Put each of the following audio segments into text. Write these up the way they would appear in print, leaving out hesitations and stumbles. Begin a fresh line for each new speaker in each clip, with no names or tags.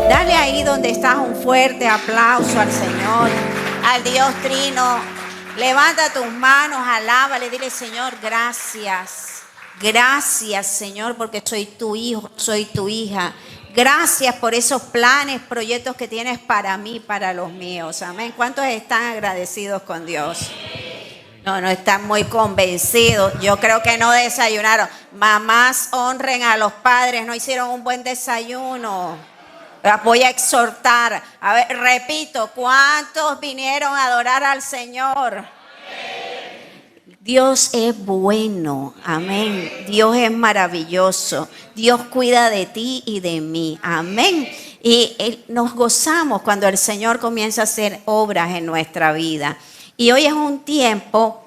Dale ahí donde estás un fuerte aplauso al Señor, al Dios Trino. Levanta tus manos, alábale, dile: Señor, gracias. Gracias, Señor, porque soy tu hijo, soy tu hija. Gracias por esos planes, proyectos que tienes para mí, para los míos. Amén. ¿Cuántos están agradecidos con Dios? No están muy convencidos. Yo creo que no desayunaron. Mamás, honren a los padres, no hicieron un buen desayuno. Las voy a exhortar. A ver, repito, ¿cuántos vinieron a adorar al Señor? Dios es bueno, amén. Dios es maravilloso. Dios cuida de ti y de mí, amén. Y nos gozamos cuando el Señor comienza a hacer obras en nuestra vida. Y hoy es un tiempo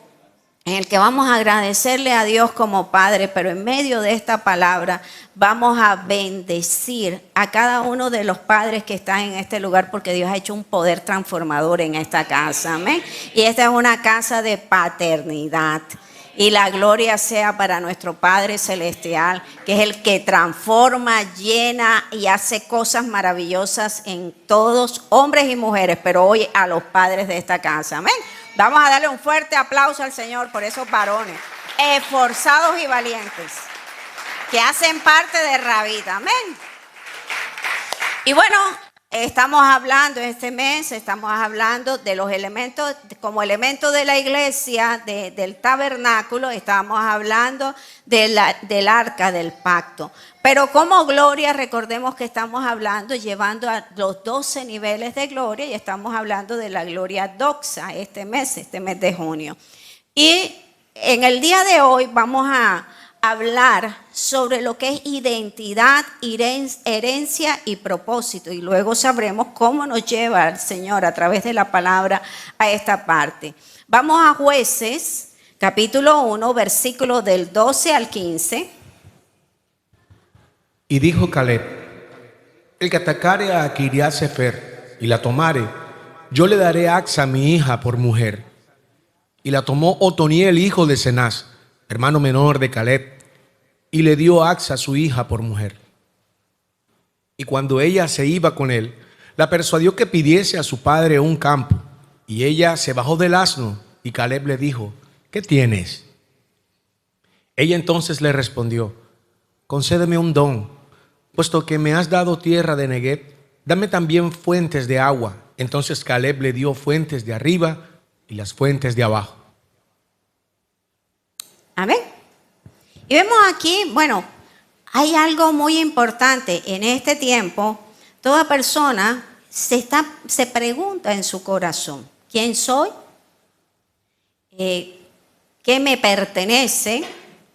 en el que vamos a agradecerle a Dios como Padre, pero en medio de esta palabra vamos a bendecir a cada uno de los padres que están en este lugar, porque Dios ha hecho un poder transformador en esta casa, amén. Y esta es una casa de paternidad. Y la gloria sea para nuestro Padre Celestial, que es el que transforma, llena y hace cosas maravillosas en todos, hombres y mujeres, pero hoy a los padres de esta casa, amén. Vamos a darle un fuerte aplauso al Señor por esos varones esforzados y valientes que hacen parte de Rabita, amén. Y bueno, estamos hablando este mes, estamos hablando de los elementos, como elemento de la iglesia, del tabernáculo, estábamos hablando del arca del pacto. Pero como gloria, recordemos que estamos hablando, llevando a los 12 niveles de gloria, y estamos hablando de la gloria doxa este mes de junio. Y en el día de hoy vamos a hablar sobre lo que es identidad, herencia y propósito, y luego sabremos cómo nos lleva el Señor a través de la palabra a esta parte. Vamos a Jueces, capítulo 1, versículos del 12 al 15.
Y dijo Caleb: el que atacare a Kiriat Sefer y la tomare, yo le daré a Axa mi hija por mujer. Y la tomó Otoniel, hijo de Cenaz, hermano menor de Caleb, y le dio a Axa su hija por mujer. Y cuando ella se iba con él, la persuadió que pidiese a su padre un campo. Y ella se bajó del asno, y Caleb le dijo: ¿qué tienes? Ella entonces le respondió: concédeme un don, puesto que me has dado tierra de Negueb, dame también fuentes de agua. Entonces Caleb le dio fuentes de arriba y las fuentes de abajo.
Amén. Y vemos aquí, bueno, hay algo muy importante en este tiempo. Toda persona se pregunta en su corazón: ¿quién soy? ¿Qué me pertenece?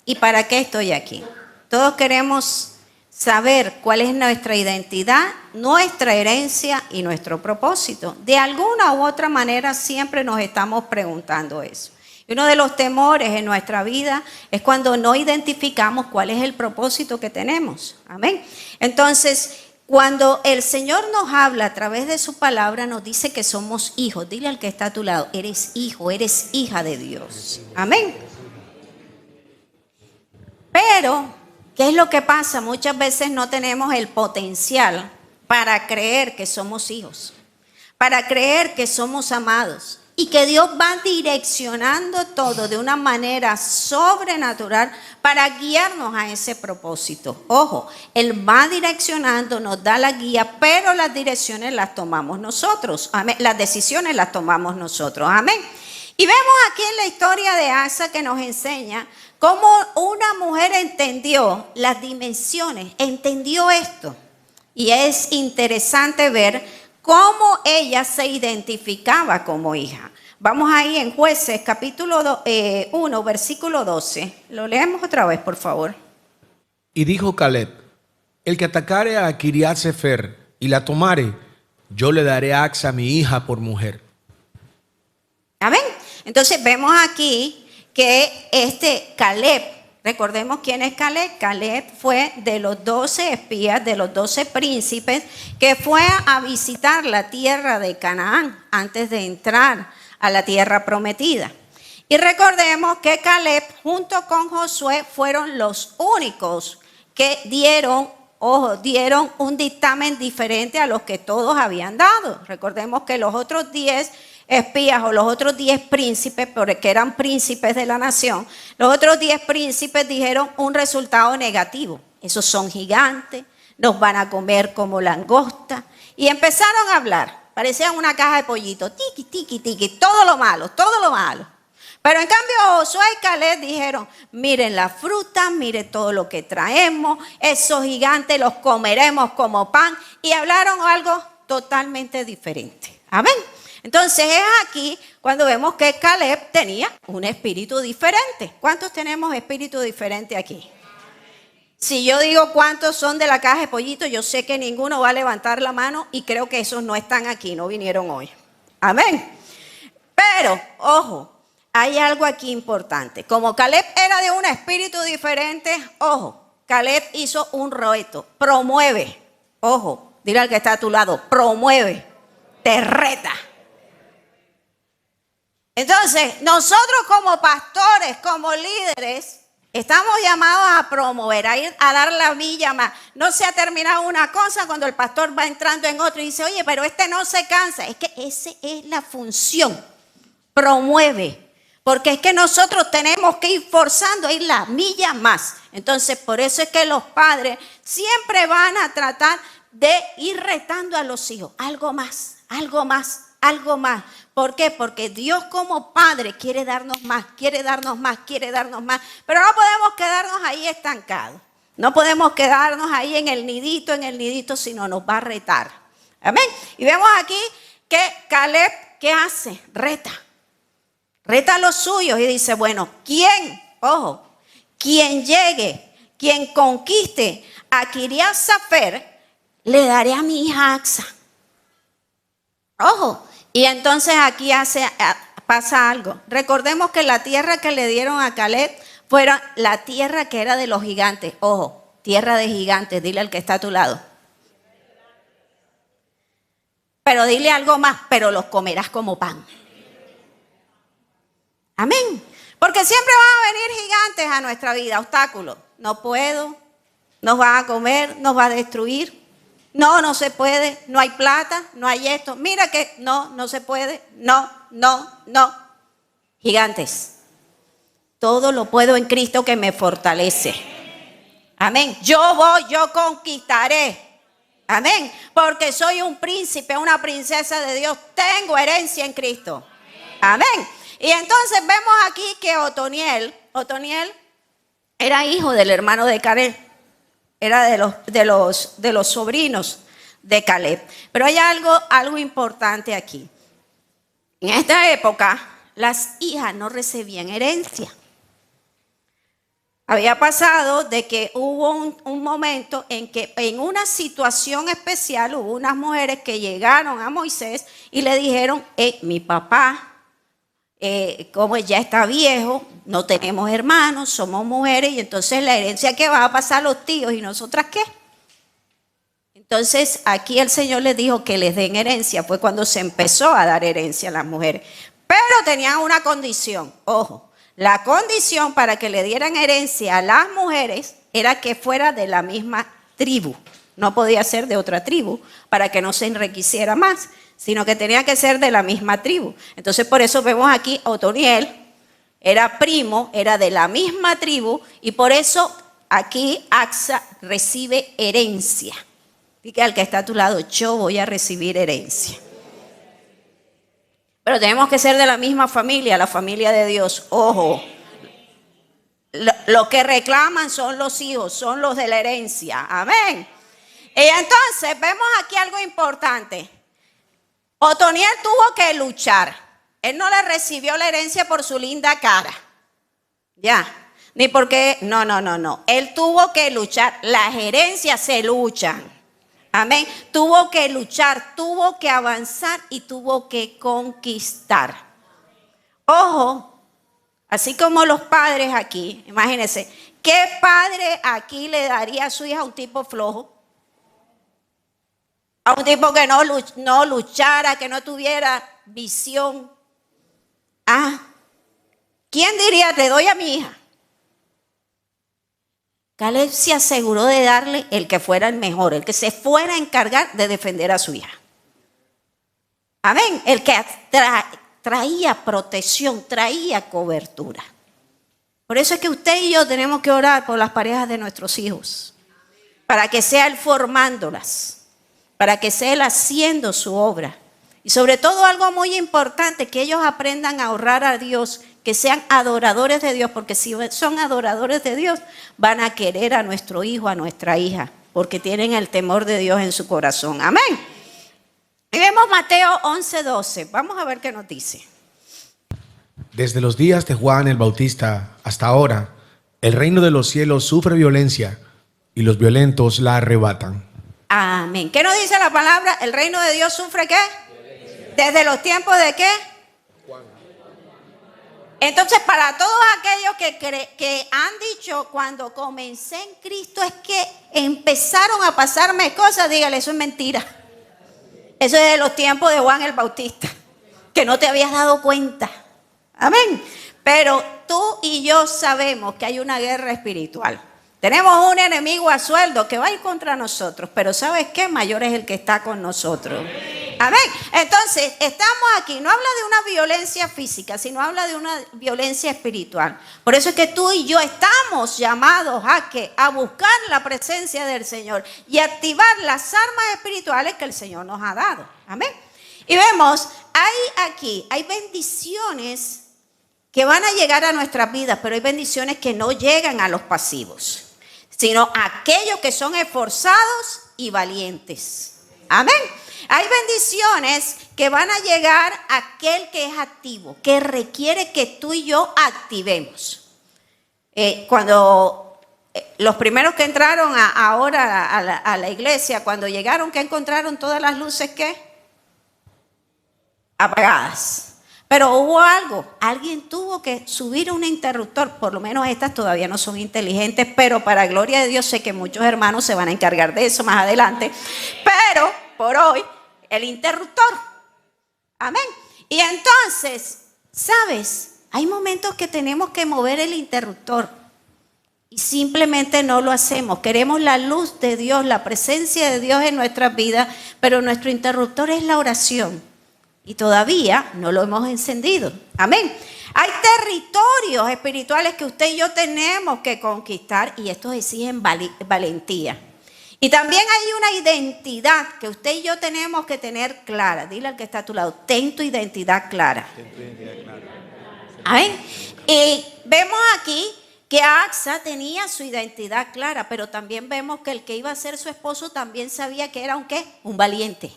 ¿Y para qué estoy aquí? Todos queremos saber cuál es nuestra identidad, nuestra herencia y nuestro propósito. De alguna u otra manera siempre nos estamos preguntando eso. Y uno de los temores en nuestra vida es cuando no identificamos cuál es el propósito que tenemos. Amén. Entonces, cuando el Señor nos habla a través de su palabra, nos dice que somos hijos. Dile al que está a tu lado: eres hijo, eres hija de Dios. Amén. Pero ¿qué es lo que pasa? Muchas veces no tenemos el potencial para creer que somos hijos, para creer que somos amados y que Dios va direccionando todo de una manera sobrenatural para guiarnos a ese propósito. Ojo, Él va direccionando, nos da la guía, pero las direcciones las tomamos nosotros. Amén. Las decisiones las tomamos nosotros. Amén. Y vemos aquí en la historia de Asa que nos enseña cómo una mujer entendió las dimensiones, entendió esto. Y es interesante ver cómo ella se identificaba como hija. Vamos ahí en Jueces, capítulo 1, versículo 12. Lo leemos otra vez, por favor.
Y dijo Caleb: el que atacare a Kiriat Sefer y la tomare, yo le daré a Axa mi hija por mujer. Amén.
Entonces vemos aquí que Caleb Recordemos quién es Caleb. Caleb fue de los 12 espías, de los 12 príncipes, que fue a visitar la tierra de Canaán antes de entrar a la tierra prometida. Y recordemos que Caleb junto con Josué fueron los únicos que dieron un dictamen diferente a los que todos habían dado. Recordemos que los otros 10 espías o los otros 10 príncipes, porque eran príncipes de la nación, los otros 10 príncipes dijeron un resultado negativo. Esos son gigantes, nos van a comer como langosta. Y empezaron a hablar, parecían una caja de pollito, tiqui, tiqui, tiqui, todo lo malo, todo lo malo. Pero en cambio Josué y Caleb dijeron, miren la fruta, miren todo lo que traemos, esos gigantes los comeremos como pan. Y hablaron algo totalmente diferente. Amén. Entonces es aquí cuando vemos que Caleb tenía un espíritu diferente. ¿Cuántos tenemos espíritu diferente aquí? Si yo digo cuántos son de la caja de pollito, yo sé que ninguno va a levantar la mano y creo que esos no están aquí, no vinieron hoy. Amén. Pero, ojo, hay algo aquí importante. Como Caleb era de un espíritu diferente, ojo, Caleb hizo un reto, promueve. Ojo, dile al que está a tu lado, promueve, te reta. Entonces, nosotros como pastores, como líderes, estamos llamados a promover, a ir a dar la milla más. No se ha terminado una cosa cuando el pastor va entrando en otro y dice, oye, pero este no se cansa. Es que esa es la función, promueve. Porque es que nosotros tenemos que ir forzando a ir la milla más. Entonces, por eso es que los padres siempre van a tratar de ir retando a los hijos. Algo más, algo más, algo más. ¿Por qué? Porque Dios como Padre quiere darnos más, quiere darnos más, quiere darnos más. Pero no podemos quedarnos ahí estancados. No podemos quedarnos ahí en el nidito, sino nos va a retar. Amén. Y vemos aquí que Caleb, ¿qué hace? Reta a los suyos y dice, bueno, ¿quién? Ojo, quien llegue, quien conquiste a Kiriat Safer, le daré a mi hija Axa. Ojo, y entonces aquí pasa algo. Recordemos que la tierra que le dieron a Caleb fuera la tierra que era de los gigantes. Ojo, tierra de gigantes, dile al que está a tu lado. Pero dile algo más, pero los comerás como pan. Amén. Porque siempre van a venir gigantes a nuestra vida, obstáculos. No puedo, nos van a comer, nos va a destruir. No se puede, no hay plata, no hay esto. Mira que no se puede, no. Gigantes. Todo lo puedo en Cristo que me fortalece. Amén. Yo conquistaré. Amén. Porque soy un príncipe, una princesa de Dios. Tengo herencia en Cristo. Amén. Y entonces vemos aquí que Otoniel era hijo del hermano de Caleb, era de los sobrinos de Caleb. Pero hay algo importante aquí. En esta época, las hijas no recibían herencia. Había pasado de que hubo un momento en que en una situación especial hubo unas mujeres que llegaron a Moisés y le dijeron, mi papá, como ya está viejo, no tenemos hermanos, somos mujeres y entonces la herencia que va a pasar a los tíos y nosotras qué. Entonces aquí el Señor les dijo que les den herencia, fue cuando se empezó a dar herencia a las mujeres. Pero tenían una condición, ojo, la condición para que le dieran herencia a las mujeres era que fuera de la misma tribu, no podía ser de otra tribu para que no se enriqueciera más, sino que tenía que ser de la misma tribu. Entonces por eso vemos aquí Otoniel, era primo, era de la misma tribu y por eso aquí Axa recibe herencia. Dice al que está a tu lado, yo voy a recibir herencia. Pero tenemos que ser de la misma familia, la familia de Dios. Ojo, lo que reclaman son los hijos, son los de la herencia. Amén. Y entonces vemos aquí algo importante. Otoniel tuvo que luchar. Él no le recibió la herencia por su linda cara. Ya. Ni porque, no. Él tuvo que luchar. Las herencias se luchan. Amén. Tuvo que luchar, tuvo que avanzar y tuvo que conquistar. Ojo, así como los padres aquí, imagínense, ¿Qué padre aquí le daría a su hija a un tipo flojo? A un tipo que no luchara, que no tuviera visión. ¿Quién diría, te doy a mi hija? Caleb se aseguró de darle el que fuera el mejor, el que se fuera a encargar de defender a su hija. Amén. El que traía protección, traía cobertura. Por eso es que usted y yo tenemos que orar por las parejas de nuestros hijos, para que sea Él formándolas, para que sea Él haciendo su obra. Y sobre todo algo muy importante, que ellos aprendan a honrar a Dios, que sean adoradores de Dios, porque si son adoradores de Dios, van a querer a nuestro hijo, a nuestra hija, porque tienen el temor de Dios en su corazón. Amén. Y vemos Mateo 11:12. Vamos a ver qué nos dice.
Desde los días de Juan el Bautista hasta ahora, el reino de los cielos sufre violencia y los violentos la arrebatan.
Amén. ¿Qué nos dice la palabra? ¿El reino de Dios sufre qué? ¿Desde los tiempos de qué? Entonces, para todos aquellos que han dicho, cuando comencé en Cristo es que empezaron a pasarme cosas, dígale, eso es mentira. Eso es de los tiempos de Juan el Bautista, que no te habías dado cuenta. Amén. Pero tú y yo sabemos que hay una guerra espiritual. Tenemos un enemigo a sueldo que va a ir contra nosotros, pero ¿sabes qué? Mayor es el que está con nosotros. Amén. Entonces, estamos aquí, no habla de una violencia física, sino habla de una violencia espiritual. Por eso es que tú y yo estamos llamados a buscar la presencia del Señor y activar las armas espirituales que el Señor nos ha dado. Amén. Y vemos, hay bendiciones que van a llegar a nuestras vidas, pero hay bendiciones que no llegan a los pasivos, sino a aquellos que son esforzados y valientes. Amén. Hay bendiciones que van a llegar a aquel que es activo, que requiere que tú y yo activemos. Cuando los primeros que entraron ahora a la iglesia, cuando llegaron, ¿qué encontraron? Todas las luces, ¿qué? Apagadas. Pero hubo algo, alguien tuvo que subir un interruptor, por lo menos estas todavía no son inteligentes, pero para gloria de Dios sé que muchos hermanos se van a encargar de eso más adelante, pero por hoy el interruptor. Amén. Y entonces, ¿sabes? Hay momentos que tenemos que mover el interruptor y simplemente no lo hacemos. Queremos la luz de Dios, la presencia de Dios en nuestras vidas, pero nuestro interruptor es la oración. Y todavía no lo hemos encendido. Amén. Hay territorios espirituales que usted y yo tenemos que conquistar y estos exigen valentía. Y también hay una identidad que usted y yo tenemos que tener clara. Dile al que está a tu lado, ten tu identidad clara. Amén. Y vemos aquí que Axa tenía su identidad clara, pero también vemos que el que iba a ser su esposo también sabía que era un valiente.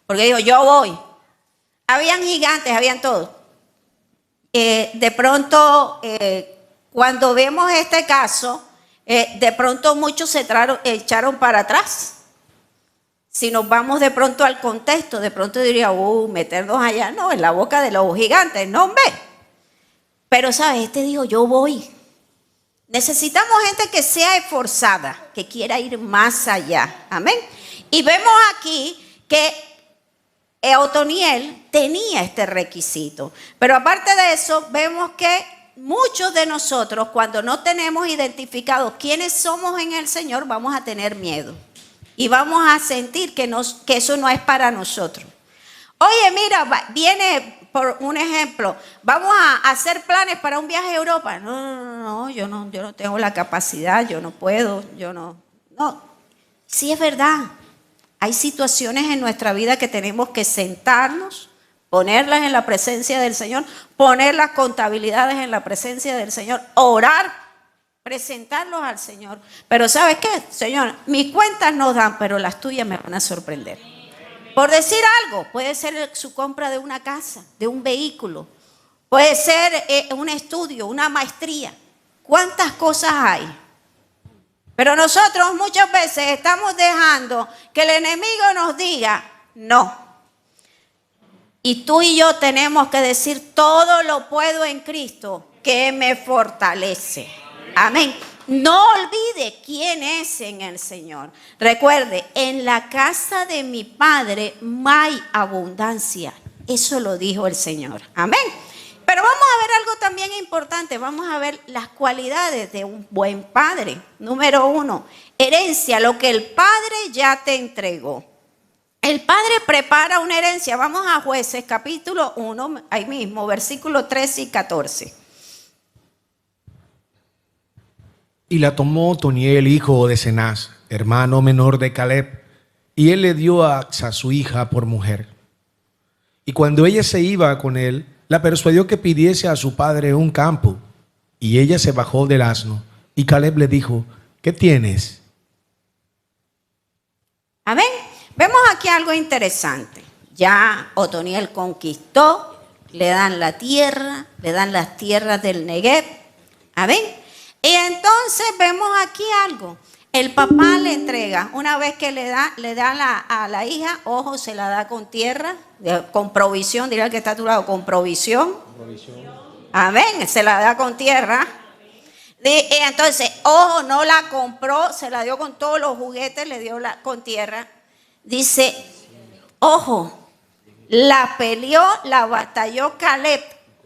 Porque dijo, yo voy. Habían gigantes, habían todo. De pronto, cuando vemos este caso, de pronto muchos se echaron para atrás. Si nos vamos de pronto al contexto, de pronto diría, meternos allá, no, en la boca de los gigantes, no, hombre. Pero, ¿sabes? Este dijo, yo voy. Necesitamos gente que sea esforzada, que quiera ir más allá. Amén. Y vemos aquí que Otoniel tenía este requisito. Pero aparte de eso, vemos que muchos de nosotros, cuando no tenemos identificados quiénes somos en el Señor, vamos a tener miedo. Y vamos a sentir que eso no es para nosotros. Oye, mira, viene, por un ejemplo, vamos a hacer planes para un viaje a Europa. No, yo no tengo la capacidad, yo no puedo, No, sí es verdad. Hay situaciones en nuestra vida que tenemos que sentarnos, ponerlas en la presencia del Señor, poner las contabilidades en la presencia del Señor, orar, presentarlos al Señor. Pero ¿sabes qué? Señor, mis cuentas no dan, pero las tuyas me van a sorprender. Por decir algo, puede ser su compra de una casa, de un vehículo, puede ser un estudio, una maestría. ¿Cuántas cosas hay? Pero nosotros muchas veces estamos dejando que el enemigo nos diga no. Y tú y yo tenemos que decir, todo lo puedo en Cristo que me fortalece. Amén. No olvide quién es en el Señor. Recuerde, en la casa de mi Padre hay abundancia. Eso lo dijo el Señor. Amén. Pero vamos a ver algo también importante. Vamos a ver las cualidades de un buen padre. Número 1, herencia, lo que el Padre ya te entregó. El Padre prepara una herencia. Vamos a Jueces capítulo 1, ahí mismo, versículos 13 y 14.
Y la tomó Otoniel, hijo de Cenaz, hermano menor de Caleb, y él le dio a Axa, su hija, por mujer. Y cuando ella se iba con él, la persuadió que pidiese a su padre un campo. Y ella se bajó del asno, y Caleb le dijo: ¿qué tienes?
Amén. Vemos aquí algo interesante. Ya Otoniel conquistó, le dan la tierra, le dan las tierras del Negev. Amén. Y entonces vemos aquí algo. El papá le entrega, una vez que le da a la hija, ojo, se la da con tierra, con provisión, dirá el que está a tu lado, con provisión. Amén, se la da con tierra. Y entonces, ojo, no la compró, se la dio con todos los juguetes, le dio con tierra. Dice, ojo, la peleó, la batalló Caleb,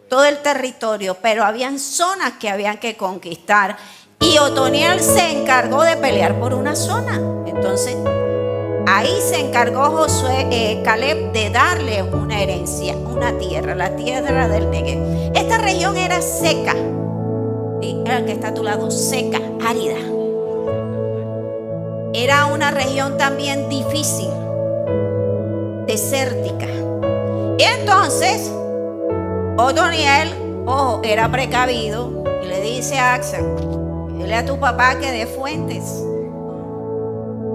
todo el territorio, pero habían zonas que habían que conquistar. Y Otoniel se encargó de pelear por una zona. Entonces, ahí se encargó Caleb de darle una herencia, una tierra, la tierra del Negev. Esta región era seca. Y era el que está a tu lado, seca, árida. Era una región también difícil, desértica. Y entonces, Otoniel, ojo, era precavido y le dice a Axa: dile a tu papá que dé fuentes.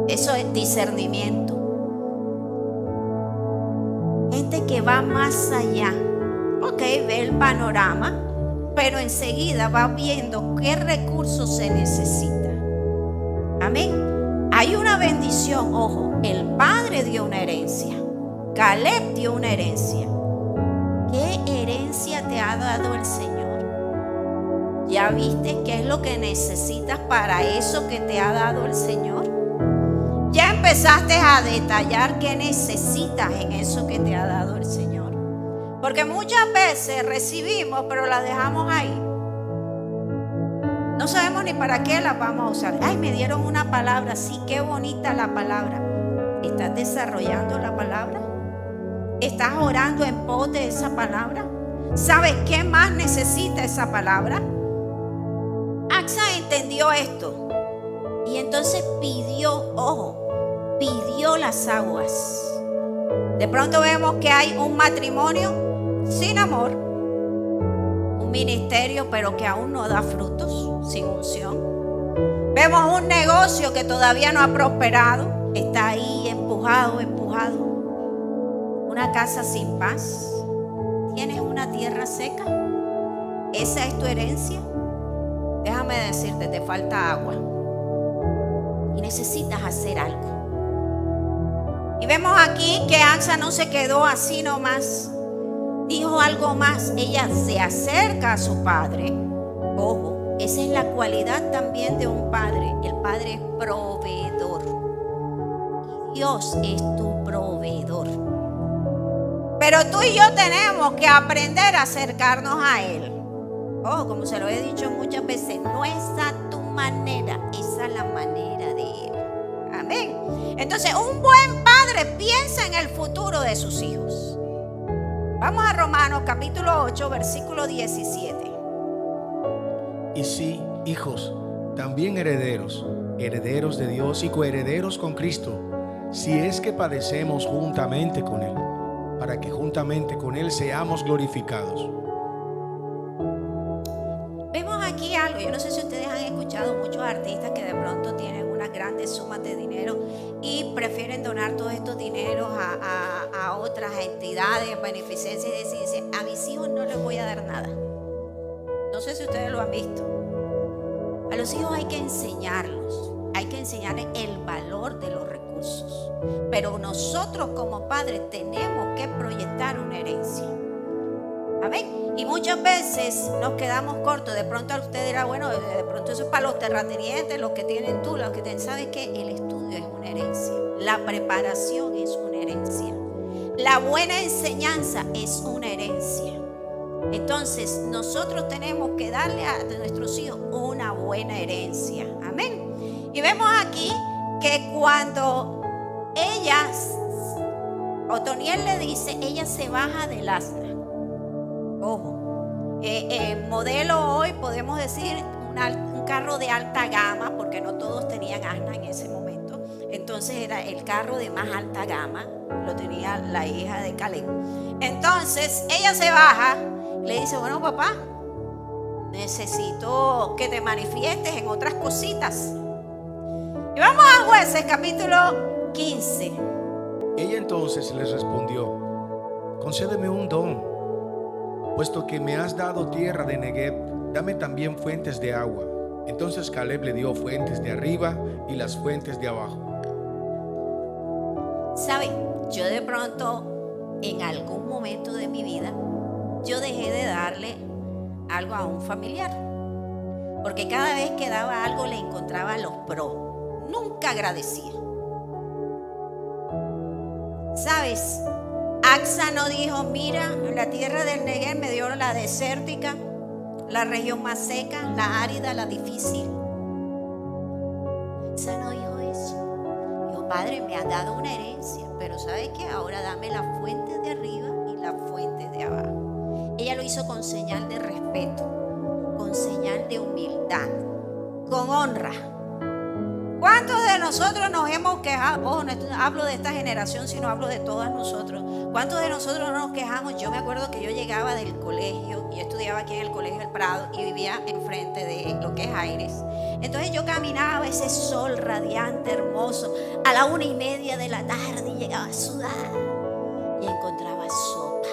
Eso es discernimiento. Gente que va más allá. Ok, ve el panorama, pero enseguida va viendo qué recursos se necesitan. Amén. Hay una bendición, ojo. El padre dio una herencia. Caleb dio una herencia. ¿Qué herencia te ha dado el Señor? ¿Ya viste qué es lo que necesitas para eso que te ha dado el Señor? ¿Ya empezaste a detallar qué necesitas en eso que te ha dado el Señor? Porque muchas veces recibimos, pero las dejamos ahí. No sabemos ni para qué las vamos a usar. Ay, me dieron una palabra, sí, qué bonita la palabra. ¿Estás desarrollando la palabra? ¿Estás orando en pos de esa palabra? ¿Sabes qué más necesita esa palabra? Axa entendió esto y entonces pidió, ojo, pidió las aguas. De pronto vemos que hay un matrimonio sin amor, un ministerio pero que aún no da frutos, sin unción. Vemos un negocio que todavía no ha prosperado, está ahí empujado. Una casa sin paz. ¿Tienes una tierra seca? ¿Esa es tu herencia? Déjame decirte, te falta agua y necesitas hacer algo. Y vemos aquí que Axa no se quedó así nomás, dijo algo más. Ella se acerca a su padre. Ojo, esa es la cualidad también de un padre. El padre es proveedor y Dios es tu proveedor. Pero tú y yo tenemos que aprender a acercarnos a Él. Oh, como se lo he dicho muchas veces, no es a tu manera, es a la manera de Él. Amén. Entonces, un buen padre piensa en el futuro de sus hijos. Vamos a Romanos capítulo 8, versículo 17.
Y sí, hijos, también herederos, herederos de Dios y coherederos con Cristo, si es que padecemos juntamente con Él, para que juntamente con Él seamos glorificados.
Vemos aquí algo. Yo no sé si ustedes han escuchado muchos artistas que de pronto tienen unas grandes sumas de dinero y prefieren donar todos estos dineros a otras entidades, beneficencias, y dicen: a mis hijos no les voy a dar nada. No sé si ustedes lo han visto. A los hijos hay que enseñarlos, hay que enseñarles el valor de los recursos. Pero nosotros como padres tenemos que proyectar una herencia. Amén. Y muchas veces nos quedamos cortos. De pronto usted dirá, bueno, de pronto eso es para los terratenientes, los que tienen tú, los que tienen. ¿Sabes qué? El estudio es una herencia. La preparación es una herencia. La buena enseñanza es una herencia. Entonces, nosotros tenemos que darle a nuestros hijos una buena herencia. Amén. Y vemos aquí que cuando Otoniel le dice, ella se baja del asna. Ojo, modelo hoy podemos decir un carro de alta gama, porque no todos tenían asna en ese momento. Entonces era el carro de más alta gama, lo tenía la hija de Caleb. Entonces ella se baja, le dice, bueno papá, necesito que te manifiestes en otras cositas. Y vamos a Jueces capítulo 15.
Ella entonces les respondió: concédeme un don. Puesto que me has dado tierra de Negev, dame también fuentes de agua. Entonces Caleb le dio fuentes de arriba y las fuentes de abajo.
¿Sabe? Yo de pronto, en algún momento de mi vida, yo dejé de darle algo a un familiar. Porque cada vez que daba algo le encontraba los pros. Nunca agradecía. ¿Sabes? Axa no dijo, mira, la tierra del Negev me dio la desértica, la región más seca, la árida, la difícil. Axa no dijo eso. Dijo, padre, me has dado una herencia, pero ¿sabes qué? Ahora dame las fuentes de arriba y las fuentes de abajo. Ella lo hizo con señal de respeto, con señal de humildad, con honra. ¿Cuántos de nosotros nos hemos quejado? Ojo, no hablo de esta generación, sino hablo de todas nosotros. ¿Cuántos de nosotros no nos quejamos? Yo me acuerdo que yo llegaba del colegio, y yo estudiaba aquí en el Colegio del Prado y vivía enfrente de lo que es Aires. Entonces yo caminaba ese sol radiante, hermoso, a la 1:30 de la tarde, y llegaba a sudar y encontraba sopa,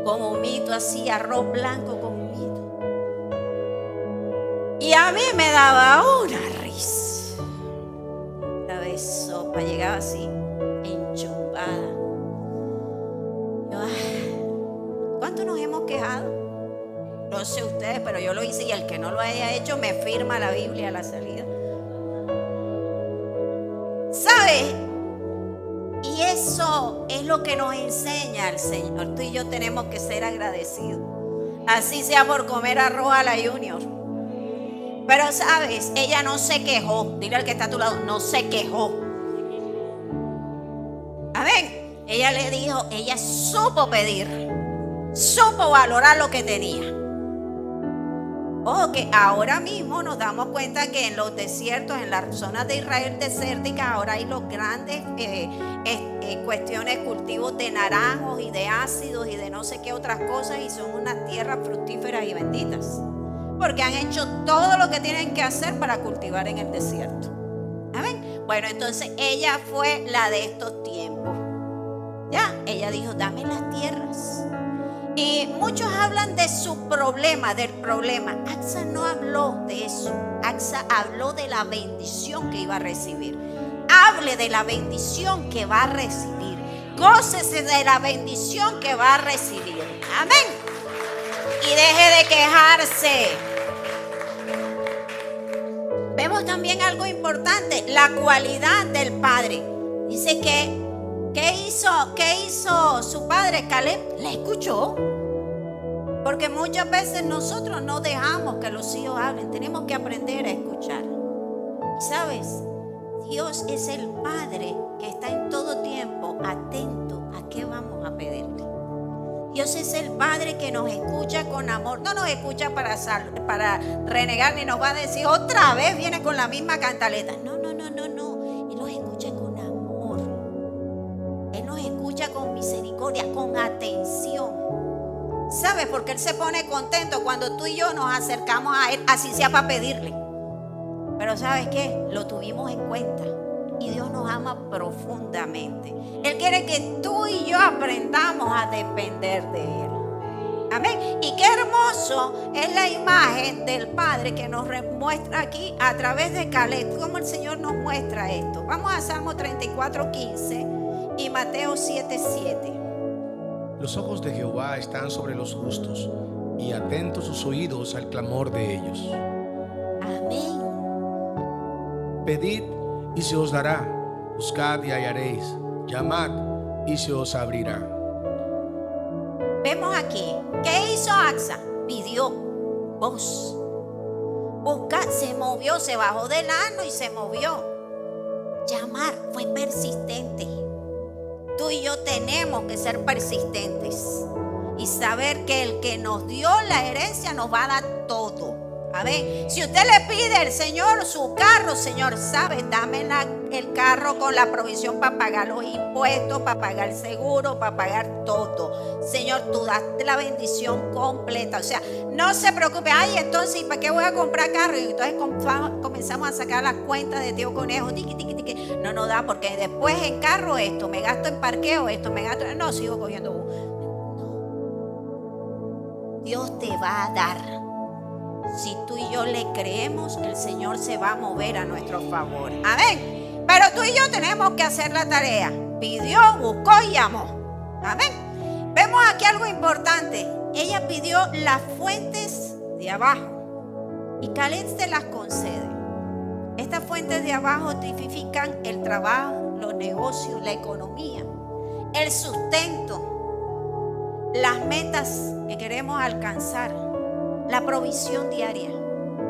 con humito así, arroz blanco con humito. Y a mí me daba una risa. La vez sopa llegaba así, enchumbada. ¿Cuánto nos hemos quejado? No sé ustedes, pero yo lo hice, y el que no lo haya hecho me firma la Biblia a la salida. ¿Sabes? Y eso es lo que nos enseña el Señor. Tú y yo tenemos que ser agradecidos. Así sea por comer arroz a la Junior. Pero sabes, ella no se quejó. Dile al que está a tu lado, no se quejó. Amén. Ella le dijo, ella supo pedir, supo valorar lo que tenía. Ojo, que ahora mismo nos damos cuenta que en los desiertos, en las zonas de Israel desértica, ahora hay los grandes cuestiones, cultivos de naranjos y de ácidos y de no sé qué otras cosas, y son unas tierras fructíferas y benditas. Porque han hecho todo lo que tienen que hacer para cultivar en el desierto. ¿Amén? Bueno, entonces ella fue la de estos tiempos. Ya, ella dijo, dame las tierras. Y muchos hablan de su problema, del problema. Axa no habló de eso. Axa habló de la bendición que iba a recibir. Hable de la bendición que va a recibir. Gócese de la bendición que va a recibir. Amén. Y deje de quejarse. Vemos también algo importante, la cualidad del padre. Dice que, ¿qué hizo su padre Caleb? Le escuchó. Porque muchas veces nosotros no dejamos que los hijos hablen. Tenemos que aprender a escuchar. Y sabes, Dios es el Padre que está en todo tiempo atento a qué vamos a pedirle. Dios es el Padre que nos escucha con amor. No nos escucha para renegar, ni nos va a decir otra vez viene con la misma cantaleta. No. Él nos escucha con amor. Él nos escucha con misericordia, con atención. ¿Sabes? Porque Él se pone contento cuando tú y yo nos acercamos a Él, así sea para pedirle. Pero ¿sabes qué? Lo tuvimos en cuenta. Y Dios nos ama profundamente. Él quiere que tú y yo aprendamos a depender de Él. Amén. Y qué hermoso es la imagen del Padre que nos muestra aquí a través de Caleb. Cómo el Señor nos muestra esto. Vamos a Salmo 34:15 y Mateo 7:7.
Los ojos de Jehová están sobre los justos, y atentos sus oídos al clamor de ellos.
Amén.
Pedid y se os dará, buscad y hallaréis, llamad y se os abrirá.
Vemos aquí, ¿qué hizo Axa? Pidió voz. Busca, se movió, se bajó del asno y se movió. Llamar, fue persistente. Tú y yo tenemos que ser persistentes y saber que el que nos dio la herencia nos va a dar todo. A ver, si usted le pide al Señor su carro, Señor, ¿sabe? Dame el carro con la provisión para pagar los impuestos, para pagar el seguro, para pagar todo. Señor, tú das la bendición completa. O sea, no se preocupe. Ay, entonces, ¿para qué voy a comprar carro? Y entonces comenzamos a sacar las cuentas de tío conejo. Tiqui, tiqui, tiqui. No nos da, porque después en carro esto, me gasto en parqueo esto, me gasto. No, sigo cogiendo. No. Dios te va a dar. Si tú y yo le creemos, el Señor se va a mover a nuestro favor. Amén. Pero tú y yo tenemos que hacer la tarea. Pidió, buscó y llamó. Amén. Vemos aquí algo importante. Ella pidió las fuentes de abajo y Caleb se las concede. Estas fuentes de abajo tipifican el trabajo, los negocios, la economía, el sustento, las metas que queremos alcanzar, la provisión diaria.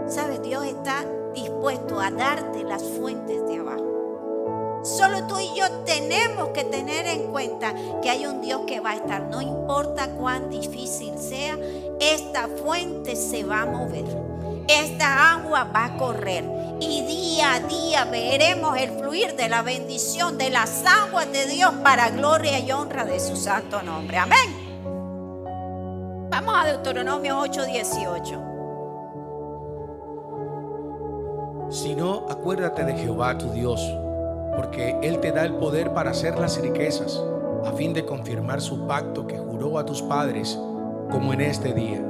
¿Sabes? Dios está dispuesto a darte las fuentes de abajo. Solo tú y yo tenemos que tener en cuenta que hay un Dios que va a estar. No importa cuán difícil sea, esta fuente se va a mover. Esta agua va a correr. Y día a día veremos el fluir de la bendición de las aguas de Dios para gloria y honra de su santo nombre. Amén. Vamos a Deuteronomio 8:18.
Si no, acuérdate de Jehová tu Dios, porque Él te da el poder para hacer las riquezas, a fin de confirmar su pacto que juró a tus padres, como en este día.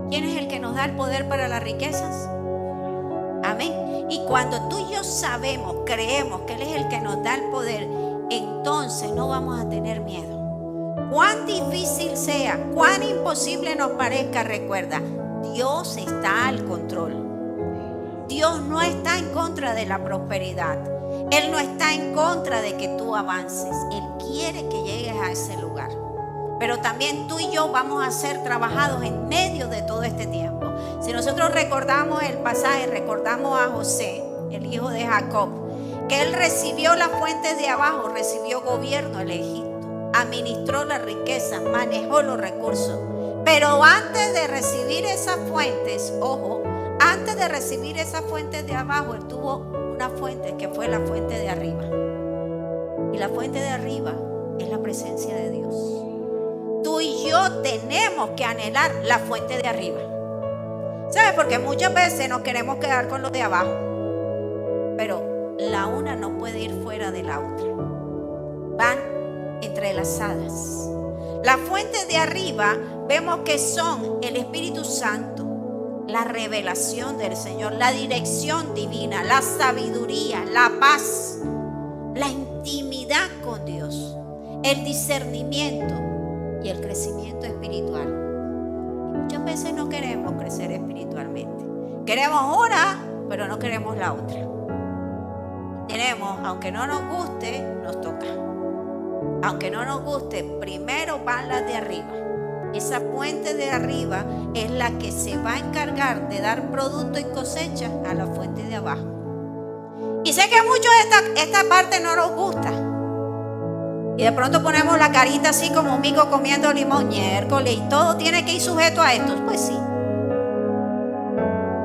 ¿Quién es el que nos da el poder para las riquezas? Amén. Y cuando tú y yo sabemos, creemos que Él es el que nos da el poder, entonces no vamos a tener miedo. Cuán difícil sea, cuán imposible nos parezca, recuerda, Dios está al control. Dios no está en contra de la prosperidad. Él no está en contra de que tú avances. Él quiere que llegues a ese lugar. Pero también tú y yo vamos a ser trabajados en medio de todo este tiempo. Si nosotros recordamos el pasaje, recordamos a José, el hijo de Jacob, que él recibió las fuentes de abajo, recibió gobierno en Egipto. Administró la riqueza, manejó los recursos. Pero antes de recibir esas fuentes, ojo, antes de recibir esas fuentes de abajo, él tuvo una fuente que fue la fuente de arriba. Y la fuente de arriba es la presencia de Dios. Tú y yo tenemos que anhelar la fuente de arriba. ¿Sabes? Porque muchas veces nos queremos quedar con lo de abajo. Pero la una no puede ir fuera de la otra. Van entrelazadas. Las fuentes de arriba vemos que son el Espíritu Santo, la revelación del Señor, la dirección divina, la sabiduría, la paz, la intimidad con Dios, el discernimiento y el crecimiento espiritual. Y muchas veces no queremos crecer espiritualmente. Queremos una, pero no queremos la otra. Tenemos, aunque no nos guste, nos toca. Aunque no nos guste, primero van las de arriba. Esa fuente de arriba es la que se va a encargar de dar producto y cosecha a la fuente de abajo. Y sé que a muchos esta parte no nos gusta. Y de pronto ponemos la carita así como un mico comiendo limón miércoles y todo tiene que ir sujeto a esto. Pues sí.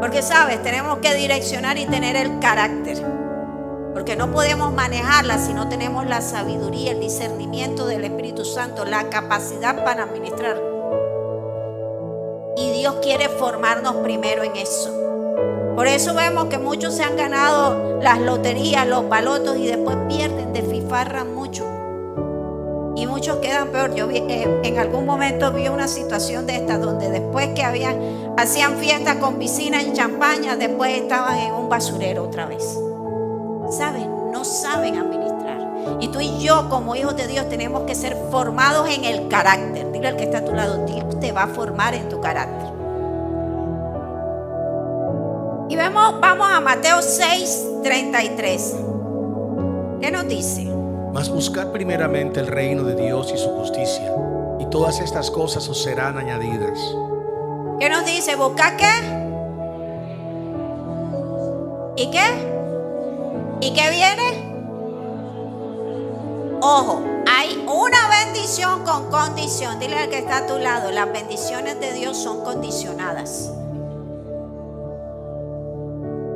Porque sabes, tenemos que direccionar y tener el carácter. Porque no podemos manejarla si no tenemos la sabiduría, el discernimiento del Espíritu Santo, la capacidad para administrar. Y Dios quiere formarnos primero en eso. Por eso vemos que muchos se han ganado las loterías, los balotos y después pierden, desfifarran mucho. Y muchos quedan peor. Yo en algún momento vi una situación de esta donde después que hacían fiestas con piscina en champaña, después estaban en un basurero otra vez. ¿Saben? No saben administrar. Y tú y yo, como hijos de Dios, tenemos que ser formados en el carácter. Dile al que está a tu lado, Dios te va a formar en tu carácter. Y vamos a Mateo 6:33. ¿Qué nos dice?
Mas buscad primeramente el reino de Dios y su justicia, y todas estas cosas os serán añadidas.
¿Qué nos dice? ¿Buscar qué? ¿Y qué? ¿Y qué viene? Ojo, hay una bendición con condición. Dile al que está a tu lado, las bendiciones de Dios son condicionadas.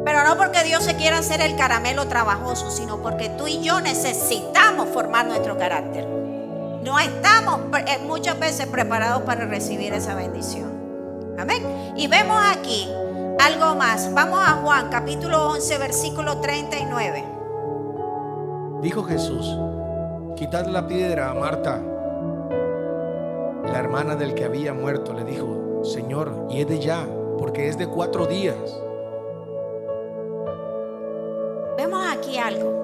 Pero no porque Dios se quiera hacer el caramelo trabajoso, sino porque tú y yo necesitamos formar nuestro carácter. No estamos muchas veces preparados para recibir esa bendición. Amén. Y vemos aquí algo más. Vamos a Juan capítulo 11 versículo 39.
Dijo Jesús: quitad la piedra. A Marta, la hermana del que había muerto, le dijo: Señor, hiede ya, porque es de 4 días.
Vemos aquí algo.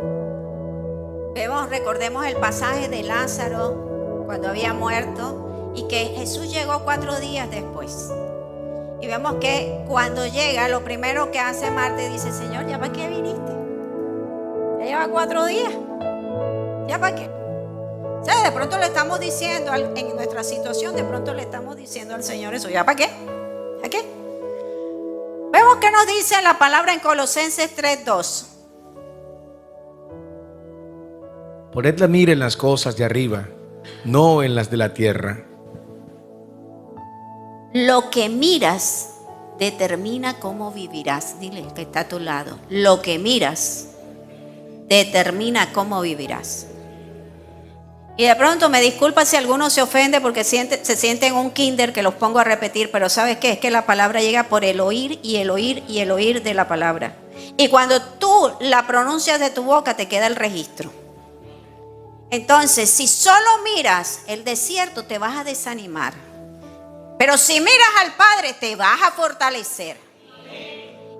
Recordemos el pasaje de Lázaro cuando había muerto y que Jesús llegó 4 días después. Y vemos que cuando llega, lo primero que hace Marta dice: Señor, ¿ya para qué viniste? Ya lleva 4 días. ¿Ya para qué? O sea, de pronto le estamos diciendo en nuestra situación, de pronto le estamos diciendo al Señor eso. ¿Ya para qué? ¿Ya qué? Vemos que nos dice la palabra en Colosenses 3:2.
Poned la mira en las cosas de arriba, no en las de la tierra.
Lo que miras determina cómo vivirás. Dile que está a tu lado. Lo que miras determina cómo vivirás. Y de pronto me disculpa si alguno se ofende porque se siente en un kinder que los pongo a repetir, pero ¿sabes qué? Es que la palabra llega por el oír y el oír y el oír de la palabra. Y cuando tú la pronuncias de tu boca te queda el registro. Entonces, si solo miras el desierto, te vas a desanimar. Pero si miras al Padre, te vas a fortalecer.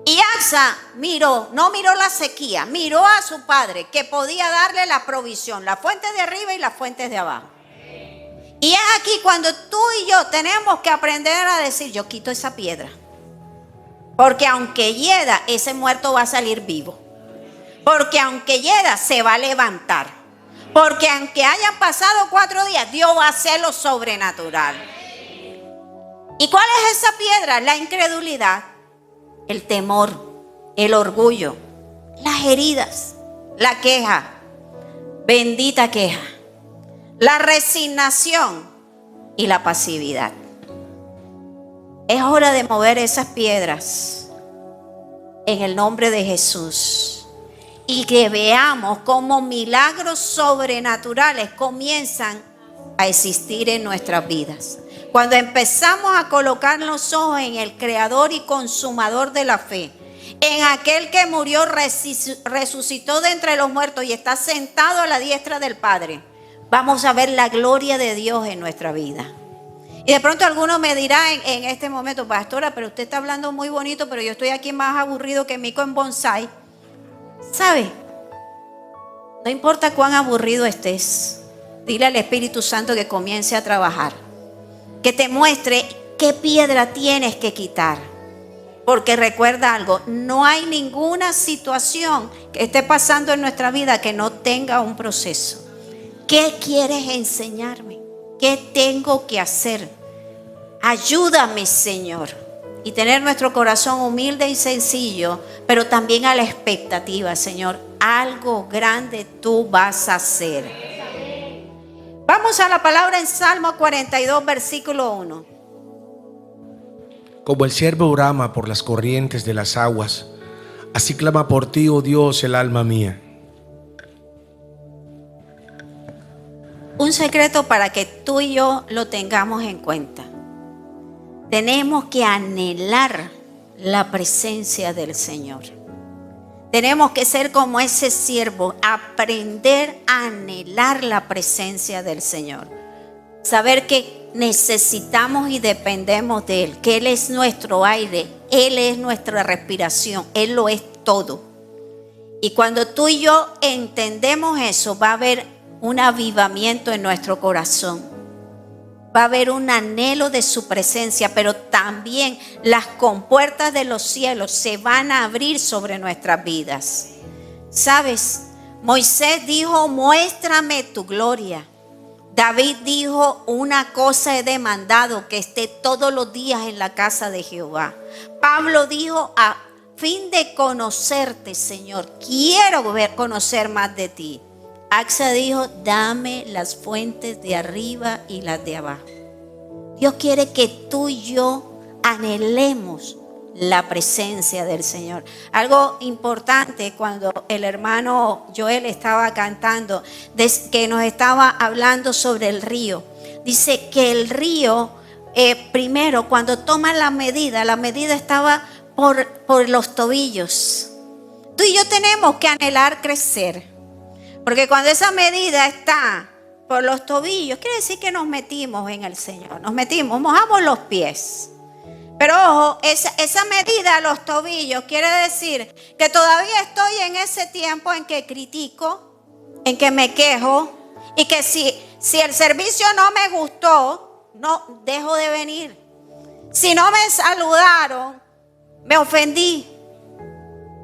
Y Asa no miró la sequía, miró a su padre que podía darle la provisión, la fuente de arriba y las fuentes de abajo. Y es aquí cuando tú y yo tenemos que aprender a decir: yo quito esa piedra. Porque aunque hieda, ese muerto va a salir vivo. Porque aunque hieda, se va a levantar. Porque aunque hayan pasado 4 días, Dios va a hacer lo sobrenatural. ¿Y cuál es esa piedra? La incredulidad, el temor, el orgullo, las heridas, la queja, bendita queja, la resignación y la pasividad. Es hora de mover esas piedras en el nombre de Jesús. Y que veamos cómo milagros sobrenaturales comienzan a existir en nuestras vidas. Cuando empezamos a colocar los ojos en el creador y consumador de la fe, en aquel que murió, resucitó de entre los muertos y está sentado a la diestra del Padre, vamos a ver la gloria de Dios en nuestra vida. Y de pronto alguno me dirá en este momento: pastora, pero usted está hablando muy bonito, pero yo estoy aquí más aburrido que mico en bonsai. ¿Sabe? No importa cuán aburrido estés, dile al Espíritu Santo que comience a trabajar, que te muestre qué piedra tienes que quitar. Porque recuerda algo: no hay ninguna situación que esté pasando en nuestra vida que no tenga un proceso. ¿Qué quieres enseñarme? ¿Qué tengo que hacer? Ayúdame, Señor. Y tener nuestro corazón humilde y sencillo, pero también a la expectativa: Señor, algo grande tú vas a hacer. Vamos a la palabra en Salmo 42, versículo 1.
Como el ciervo brama por las corrientes de las aguas, así clama por ti, oh Dios, el alma mía.
Un secreto para que tú y yo lo tengamos en cuenta. Tenemos que anhelar la presencia del Señor. Tenemos que ser como ese siervo, aprender a anhelar la presencia del Señor. Saber que necesitamos y dependemos de Él, que Él es nuestro aire, Él es nuestra respiración, Él lo es todo. Y cuando tú y yo entendemos eso, va a haber un avivamiento en nuestro corazón. Va a haber un anhelo de su presencia, pero también las compuertas de los cielos se van a abrir sobre nuestras vidas. ¿Sabes? Moisés dijo, muéstrame tu gloria. David dijo, una cosa he demandado, que esté todos los días en la casa de Jehová. Pablo dijo, a fin de conocerte, Señor, quiero conocer más de ti. Axa dijo, dame las fuentes de arriba y las de abajo. Dios quiere que tú y yo anhelemos la presencia del Señor. Algo importante cuando el hermano Joel estaba cantando, que nos estaba hablando sobre el río. Dice que el río, primero cuando toma la medida estaba por los tobillos. Tú y yo tenemos que anhelar crecer. Porque cuando esa medida está por los tobillos, quiere decir que nos metimos en el Señor. Mojamos los pies. Pero ojo, esa medida a los tobillos quiere decir que todavía estoy en ese tiempo en que critico, en que me quejo, y que si el servicio no me gustó, no dejo de venir. Si no me saludaron, me ofendí.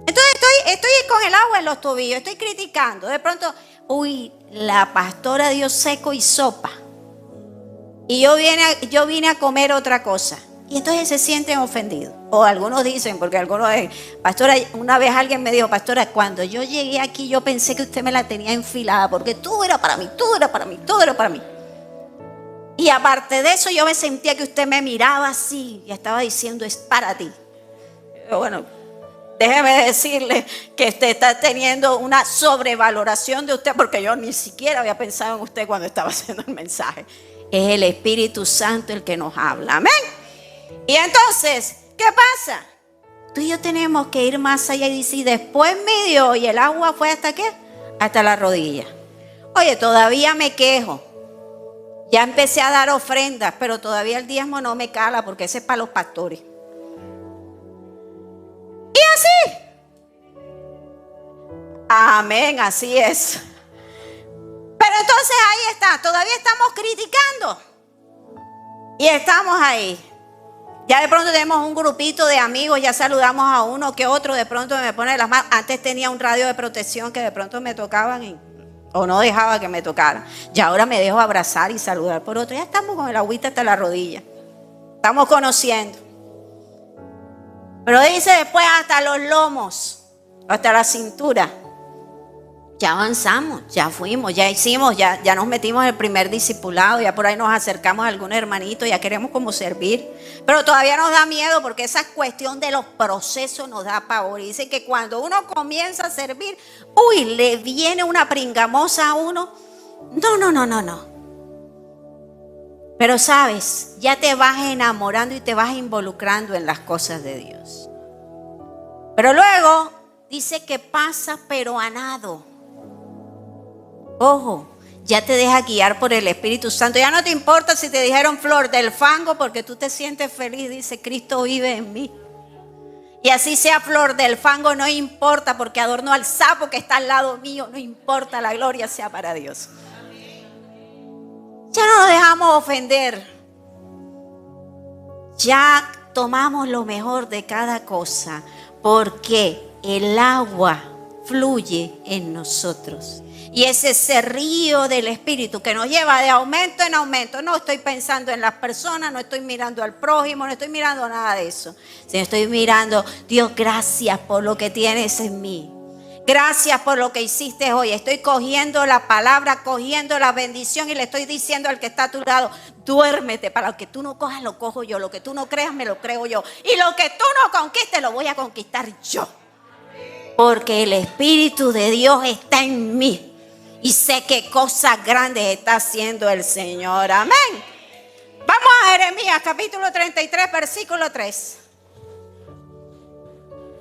Entonces estoy con el agua en los tobillos, estoy criticando. De pronto, la pastora dio seco y sopa. Y yo vine a comer otra cosa. Y entonces se sienten ofendidos. O algunos dicen, porque algunos pastora, una vez alguien me dijo, pastora, cuando yo llegué aquí yo pensé que usted me la tenía enfilada, porque todo era para mí, todo era para mí, todo era para mí. Y aparte de eso yo me sentía que usted me miraba así y estaba diciendo, es para ti. Pero bueno, déjeme decirle que usted está teniendo una sobrevaloración de usted, porque yo ni siquiera había pensado en usted cuando estaba haciendo el mensaje. Es el Espíritu Santo el que nos habla. Amén. Y entonces, ¿qué pasa? Tú y yo tenemos que ir más allá y decir, después midió y el agua fue ¿hasta qué? Hasta la rodilla. Oye, todavía me quejo. Ya empecé a dar ofrendas, pero todavía el diezmo no me cala porque ese es para los pastores. Y así. Amén, así es. Pero entonces ahí está, todavía estamos criticando. Y estamos ahí. Ya de pronto tenemos un grupito de amigos, ya saludamos a uno que otro, de pronto me pone las manos. Antes tenía un radio de protección que de pronto me tocaban o no dejaba que me tocaran. Y ahora me dejo abrazar y saludar por otro. Ya estamos con el agüita hasta la rodilla. Estamos conociendo. Pero dice después hasta los lomos, hasta la cintura. Ya avanzamos, ya fuimos, ya hicimos, ya nos metimos en el primer discipulado, ya por ahí nos acercamos a algún hermanito, ya queremos como servir. Pero todavía nos da miedo porque esa cuestión de los procesos nos da pavor. Y dice que cuando uno comienza a servir, le viene una pringamosa a uno. No. Pero sabes, ya te vas enamorando y te vas involucrando en las cosas de Dios. Pero luego dice que pasa pero a nado. Ojo, ya te deja guiar por el Espíritu Santo. Ya no te importa si te dijeron flor del fango, porque tú te sientes feliz. Dice, Cristo vive en mí. Y así sea flor del fango, no importa, porque adorno al sapo que está al lado mío. No importa, la gloria sea para Dios. Ya no nos dejamos ofender. Ya tomamos lo mejor de cada cosa, porque el agua fluye en nosotros. Y es ese río del Espíritu que nos lleva de aumento en aumento. No estoy pensando en las personas, no estoy mirando al prójimo, no estoy mirando nada de eso. Sino estoy mirando, Dios, gracias por lo que tienes en mí. Gracias por lo que hiciste hoy. Estoy cogiendo la palabra, cogiendo la bendición y le estoy diciendo al que está a tu lado, duérmete. Para lo que tú no cojas, lo cojo yo. Lo que tú no creas, me lo creo yo. Y lo que tú no conquistes, lo voy a conquistar yo. Porque el Espíritu de Dios está en mí. Y sé qué cosas grandes está haciendo el Señor. Amén. Vamos a Jeremías capítulo 33, versículo 3.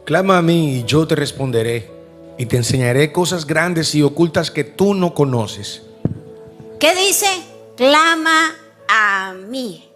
Clama a mí y yo te responderé, y te enseñaré cosas grandes y ocultas que tú no conoces.
¿Qué dice? Clama a mí.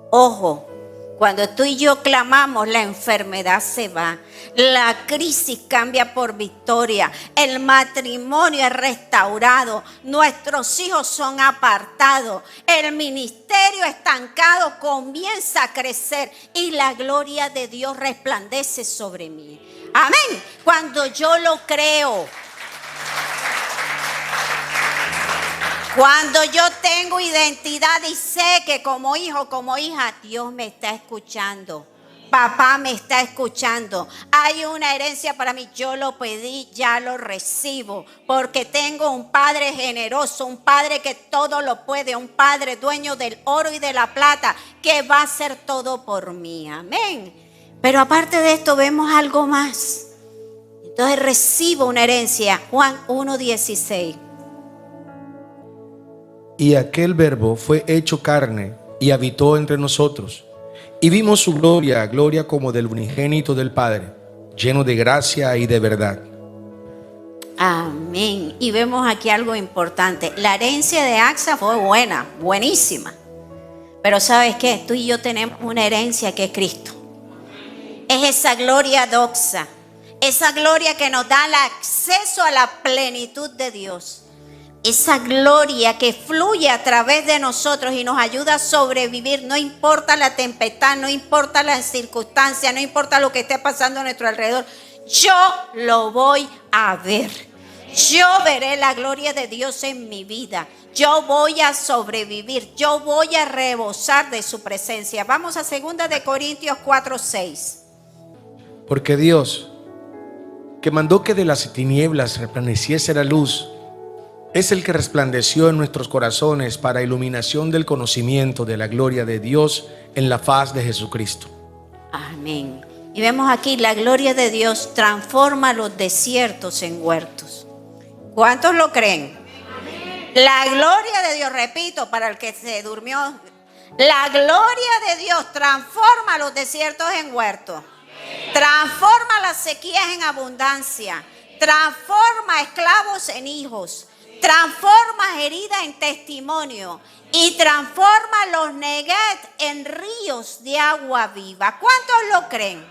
Ojo, Cuando tú y yo clamamos, la enfermedad se va. La crisis cambia por victoria. El matrimonio es restaurado. Nuestros hijos son apartados. El ministerio estancado comienza a crecer y la gloria de Dios resplandece sobre mí. Amén. Cuando yo lo creo. Cuando yo tengo identidad y sé que como hijo, como hija, Dios me está escuchando. Papá me está escuchando. Hay una herencia para mí. Yo lo pedí, ya lo recibo. Porque tengo un Padre generoso, un Padre que todo lo puede, un Padre dueño del oro y de la plata, que va a hacer todo por mí. Amén. Pero aparte de esto vemos algo más. Entonces recibo una herencia. Juan 1:16.
Y aquel Verbo fue hecho carne y habitó entre nosotros. Y vimos su gloria, gloria como del unigénito del Padre, lleno de gracia y de verdad.
Amén. Y vemos aquí algo importante. La herencia de AXA fue buena, buenísima. Pero ¿sabes qué? Tú y yo tenemos una herencia que es Cristo. Es esa gloria doxa. Esa gloria que nos da el acceso a la plenitud de Dios. Esa gloria que fluye a través de nosotros y nos ayuda a sobrevivir. No importa la tempestad, no importa las circunstancias, no importa lo que esté pasando a nuestro alrededor. Yo lo voy a ver. Yo veré la gloria de Dios en mi vida. Yo voy a sobrevivir. Yo voy a rebosar de su presencia. Vamos a 2 de Corintios 4:6.
Porque Dios, que mandó que de las tinieblas resplandeciese la luz, es el que resplandeció en nuestros corazones para iluminación del conocimiento de la gloria de Dios en la faz de Jesucristo.
Amén. Y vemos aquí la gloria de Dios transforma los desiertos en huertos. ¿Cuántos lo creen? Amén. La gloria de Dios, repito, para el que se durmió, la gloria de Dios transforma los desiertos en huertos. Transforma las sequías en abundancia. Transforma esclavos en hijos. Transforma heridas en testimonio y transforma los neguet en ríos de agua viva. ¿Cuántos lo creen?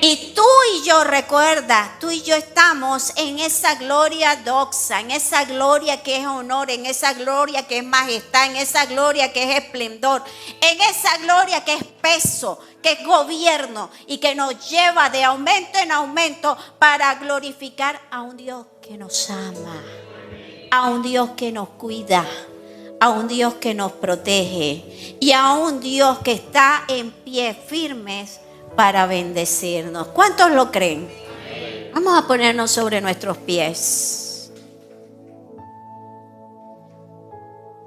Y tú y yo, recuerda, tú y yo estamos en esa gloria doxa, en esa gloria que es honor, en esa gloria que es majestad, en esa gloria que es esplendor, en esa gloria que es peso, que es gobierno y que nos lleva de aumento en aumento para glorificar a un Dios que nos ama. A un Dios que nos cuida, a un Dios que nos protege y a un Dios que está en pie firmes para bendecirnos. ¿Cuántos lo creen? Vamos a ponernos sobre nuestros pies.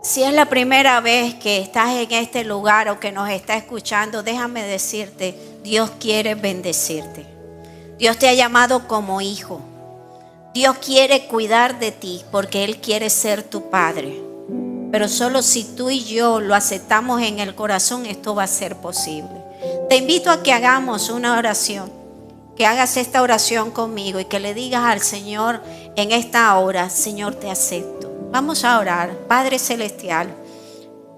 Si es la primera vez que estás en este lugar o que nos está escuchando, déjame decirte, Dios quiere bendecirte. Dios te ha llamado como hijo. Dios quiere cuidar de ti porque Él quiere ser tu Padre. Pero solo si tú y yo lo aceptamos en el corazón, esto va a ser posible. Te invito a que hagamos una oración, que hagas esta oración conmigo y que le digas al Señor en esta hora, Señor, te acepto. Vamos a orar. Padre Celestial,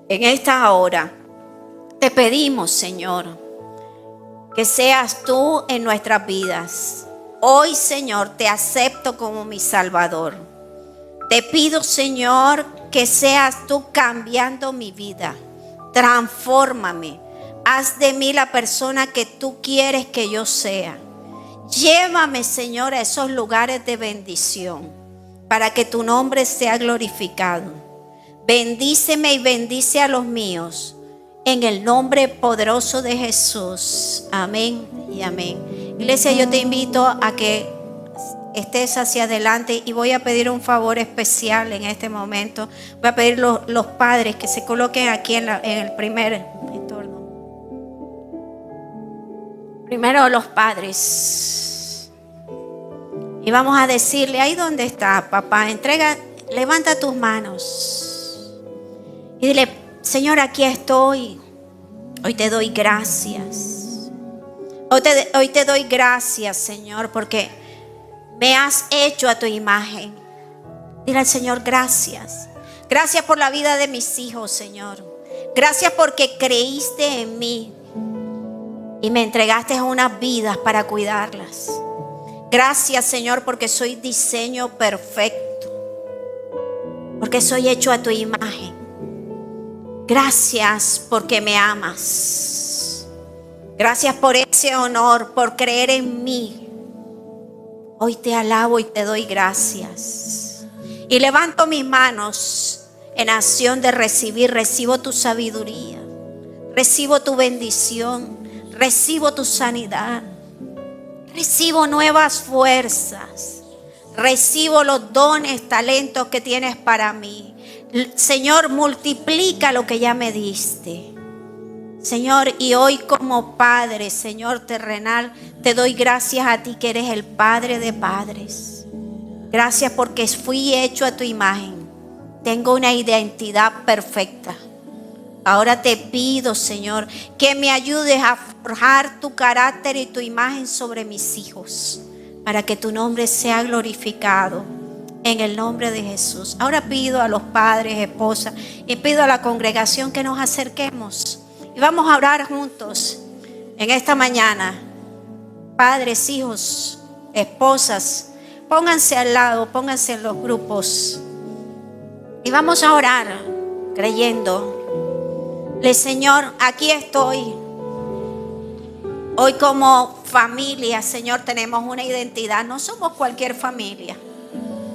en esta hora te pedimos, Señor, que seas tú en nuestras vidas. Hoy, Señor, te acepto como mi Salvador. Te pido, Señor, que seas tú cambiando mi vida. Transfórmame. Haz de mí la persona que tú quieres que yo sea. Llévame, Señor, a esos lugares de bendición para que tu nombre sea glorificado. Bendíceme y bendice a los míos. En el nombre poderoso de Jesús. Amén y amén. Iglesia, yo te invito a que estés hacia adelante y voy a pedir un favor especial en este momento. Voy a pedir los padres que se coloquen aquí en el primer entorno. Primero los padres. Y vamos a decirle, ahí donde está, papá, levanta tus manos. Y dile, Señor, aquí estoy. Hoy te doy gracias. Hoy te doy gracias, Señor, porque me has hecho a tu imagen. Dile al Señor, gracias. Gracias por la vida de mis hijos, Señor. Gracias porque creíste en mí. y me entregaste unas vidas para cuidarlas. Gracias, Señor, porque soy diseño perfecto, porque soy hecho a tu imagen. Gracias porque me amas. Gracias por ese honor, por creer en mí. Hoy te alabo y te doy gracias. Y levanto mis manos en acción de recibir. Recibo tu sabiduría, recibo tu bendición, recibo tu sanidad, recibo nuevas fuerzas, recibo los dones, talentos que tienes para mí. Señor, multiplica lo que ya me diste. Señor, y hoy como Padre, Señor terrenal, te doy gracias a ti que eres el Padre de padres. Gracias porque fui hecho a tu imagen. Tengo una identidad perfecta. Ahora te pido, Señor, que me ayudes a forjar tu carácter y tu imagen sobre mis hijos, para que tu nombre sea glorificado en el nombre de Jesús. Ahora pido a los padres, esposas, y pido a la congregación que nos acerquemos y vamos a orar juntos en esta mañana. Padres, hijos, esposas, pónganse al lado, pónganse en los grupos y vamos a orar creyendo. Señor, aquí estoy. Hoy como familia, Señor, tenemos una identidad. No somos cualquier familia.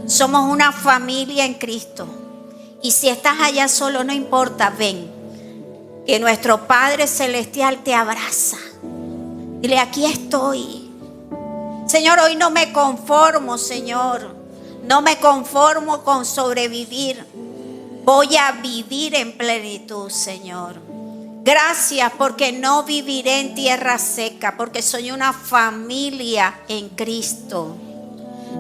Somos una familia en Cristo. Y si estás allá solo, no importa, ven. Que nuestro Padre Celestial te abraza. Dile, aquí estoy. Señor, hoy no me conformo, Señor. No me conformo con sobrevivir. Voy a vivir en plenitud, Señor. Gracias porque no viviré en tierra seca, porque soy una familia en Cristo.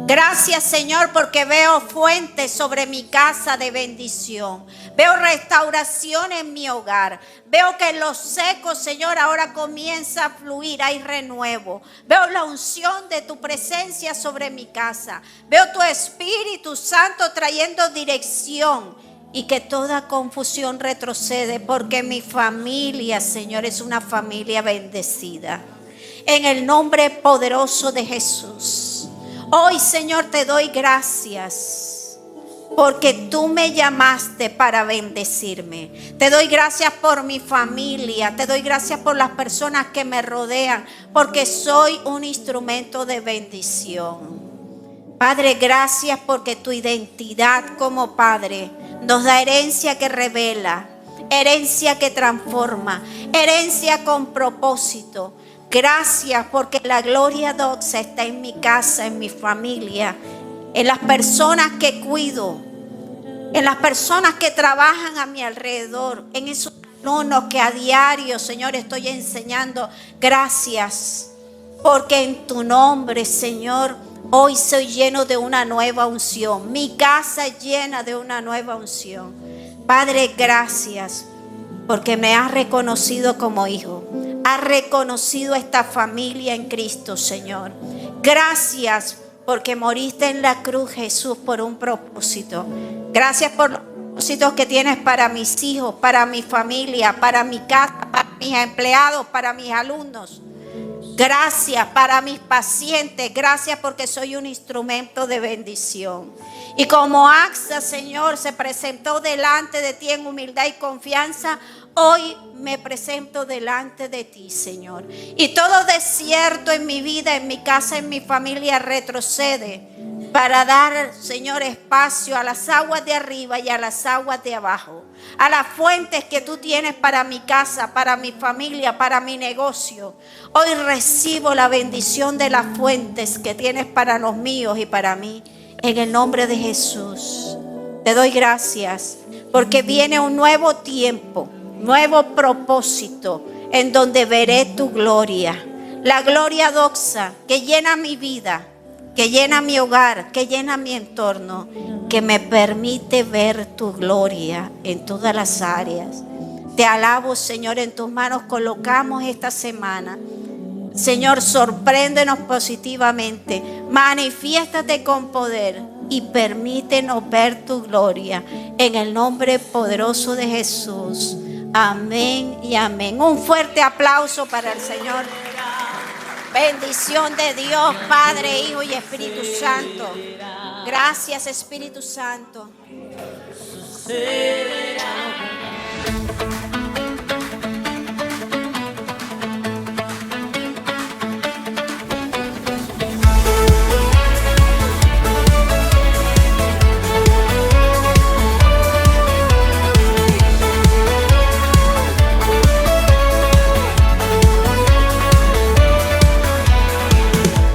Gracias, Señor, porque veo fuentes sobre mi casa de bendición. Veo restauración en mi hogar. Veo que en lo seco, Señor, ahora comienza a fluir, hay renuevo. Veo la unción de tu presencia sobre mi casa. Veo tu Espíritu Santo trayendo dirección. Y que toda confusión retrocede, porque mi familia, Señor, es una familia bendecida. En el nombre poderoso de Jesús. Hoy, Señor, te doy gracias, porque tú me llamaste para bendecirme. Te doy gracias por mi familia. Te doy gracias por las personas que me rodean, porque soy un instrumento de bendición. Padre, gracias porque tu identidad como Padre nos da herencia que revela, herencia que transforma, herencia con propósito. Gracias porque la gloria doxa está en mi casa, en mi familia, en las personas que cuido, en las personas que trabajan a mi alrededor, en esos alumnos que a diario, Señor, estoy enseñando. Gracias porque en tu nombre, Señor, hoy soy lleno de una nueva unción. Mi casa es llena de una nueva unción. Padre, gracias porque me has reconocido como hijo. Has reconocido esta familia en Cristo, Señor. Gracias porque moriste en la cruz, Jesús, por un propósito. Gracias por los propósitos que tienes para mis hijos, para mi familia, para mi casa, para mis empleados, para mis alumnos. Gracias para mis pacientes. Gracias porque soy un instrumento de bendición. Y como AXA, Señor, se presentó delante de ti en humildad y confianza, hoy me presento delante de ti, Señor. Y todo desierto en mi vida, en mi casa, en mi familia retrocede para dar, Señor, espacio a las aguas de arriba y a las aguas de abajo. A las fuentes que tú tienes para mi casa, para mi familia, para mi negocio. Hoy recibo la bendición de las fuentes que tienes para los míos y para mí. En el nombre de Jesús, te doy gracias porque viene un nuevo tiempo, nuevo propósito en donde veré tu gloria. La gloria doxa que llena mi vida, que llena mi hogar, que llena mi entorno, que me permite ver tu gloria en todas las áreas. Te alabo, Señor, en tus manos colocamos esta semana. Señor, sorpréndenos positivamente, manifiéstate con poder y permítenos ver tu gloria en el nombre poderoso de Jesús. Amén y amén. Un fuerte aplauso para el Señor. Bendición de Dios, Padre, Hijo y Espíritu Santo. Gracias, Espíritu Santo.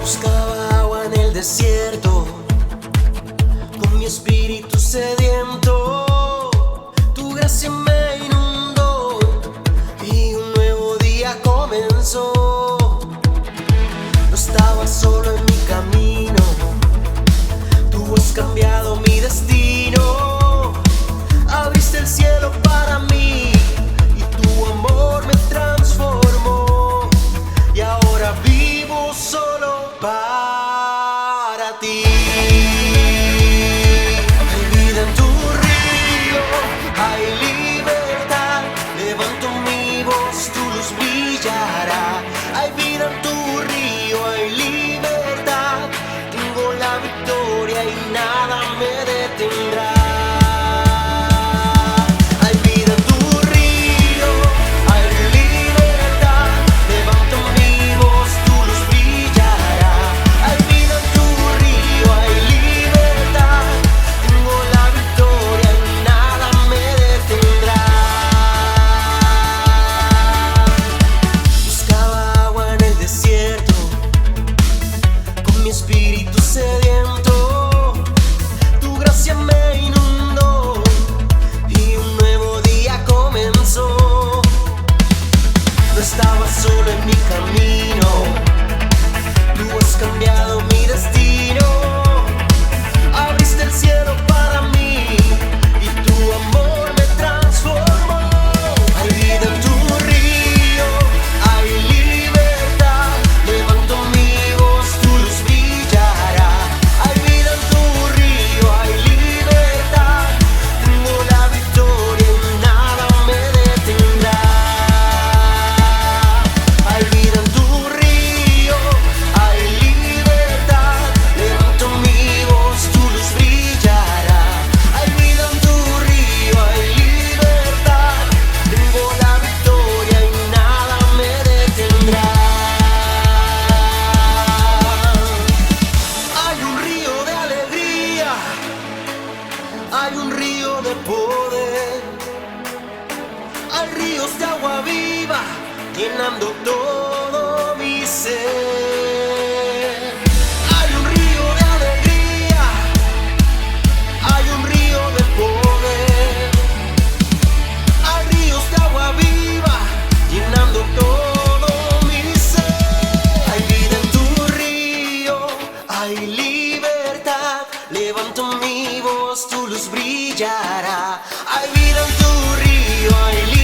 Buscaba agua en el desierto, con mi espíritu sediento. Tu gracia me inundó y un nuevo día comenzó. No estaba solo en mi camino, tú has cambiado mi destino. Abriste el cielo para mí y tu amor me transformó. Y ahora vivo solo para ti. Hay vida en tu río, hay libertad. Levanto mi voz, tu luz brillará. Hay vida en tu río, hay libertad. Tengo la victoria y nada me detendrá. Hay vida en tu río, hay libertad. Levanto mi voz, tu luz brillará. Hay vida en tu río, hay libertad. Tengo la victoria y nada me detendrá. Buscaba agua en el desierto, con mi espíritu sediento. Tu gracia me inundó y un nuevo día comenzó. No estaba solo en mi camino, tú has cambiado mi destino. Abriste el cielo para mí y tu amor me transformó. Hay vida en tu río, hay libertad. Levanto mi voz, tu luz brillará. Hay vida en tu río, hay libertad. Tengo la victoria y nada me detendrá. Hay vida en tu río, hay libertad. Levanto mi voz, tu luz brillará. Hay vida en tu río, hay libertad. Tengo la victoria y nada me detendrá. Hay un río de alegría, hay un río de poder. Hay ríos de agua viva llenando todo mi ser. Hay un río de alegría, hay un río de poder. Hay ríos de agua viva llenando todo mi ser. Hay vida en tu río, hay libertad. Levanto mi voz, tu luz brillará. Hay vida en tu río, hay libertad.